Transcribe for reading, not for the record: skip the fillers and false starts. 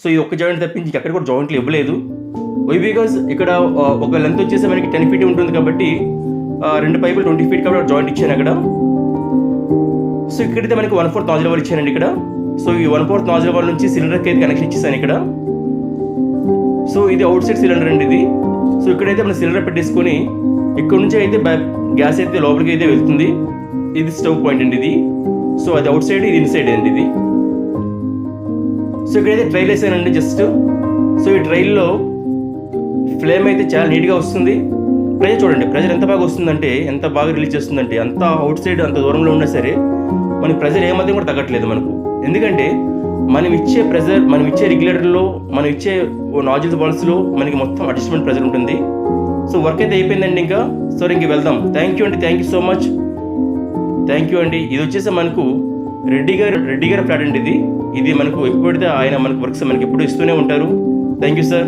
So ఈ ఒక్క joint తప్పించి ఎక్కడ కూడా జాయింట్లు ఇవ్వలేదు. వై బికాజ్ ఇక్కడ ఒక లెంత్ వచ్చేసి మనకి 10 feet ఉంటుంది కాబట్టి 2 పైపులు 20 feet కాబట్టి జాయింట్ ఇచ్చాను అక్కడ. సో ఇక్కడైతే మనకి 1/4 నాజిల్ వాల్ ఇచ్చానండి ఇక్కడ. సో ఈ 1/4 నాజిల్ వాల్ నుంచి సిలిండర్కి అయితే కనెక్షన్ ఇచ్చేసాను ఇక్కడ. సో ఇది అవుట్ సైడ్ సిలిండర్ అండి ఇది. సో ఇక్కడైతే మనం సిలిండర్ పెట్టేసుకొని ఇక్కడ నుంచి అయితే గ్యాస్ అయితే లోపలికి అయితే వెళ్తుంది. ఇది స్టవ్ పాయింట్ అండి ఇది. సో అది అవుట్ సైడ్, ఇది ఇన్సైడ్ అండి ఇది. సో ఇక్కడైతే ట్రైల్ వేసానండి జస్ట్. సో ఈ ట్రైల్లో ఫ్లేమ్ అయితే చాలా నీట్గా వస్తుంది. ప్రెజర్ చూడండి, ప్రెజర్ ఎంత బాగా వస్తుందంటే, ఎంత బాగా రిలీజ్ చేస్తుందంటే, అంత అవుట్ సైడ్ అంత దూరంలో ఉన్నా సరే మనకి ప్రెజర్ ఏమాత్రం కూడా తగ్గట్లేదు మనకు. ఎందుకంటే మనం ఇచ్చే ప్రెజర్, మనం ఇచ్చే రెగ్యులేటర్లో, మనం ఇచ్చే నాజిల్ వాల్స్లో మనకి మొత్తం అడ్జస్ట్మెంట్ ప్రెజర్ ఉంటుంది. సో వర్క్ అయితే అయిపోయిందండి ఇంకా. సో ఇంక వెళ్దాం. థ్యాంక్ యూ అండి, thank you so much, thank you అండి. ఇది వచ్చేసి మనకు రెడ్డి గారి ఫ్లాట్ అండి ఇది. ఇది మనకు ఎప్పుడు పడితే ఆయన మనకు వర్క్స్ మనకి ఎప్పుడు ఇస్తూనే ఉంటారు. Thank you sir.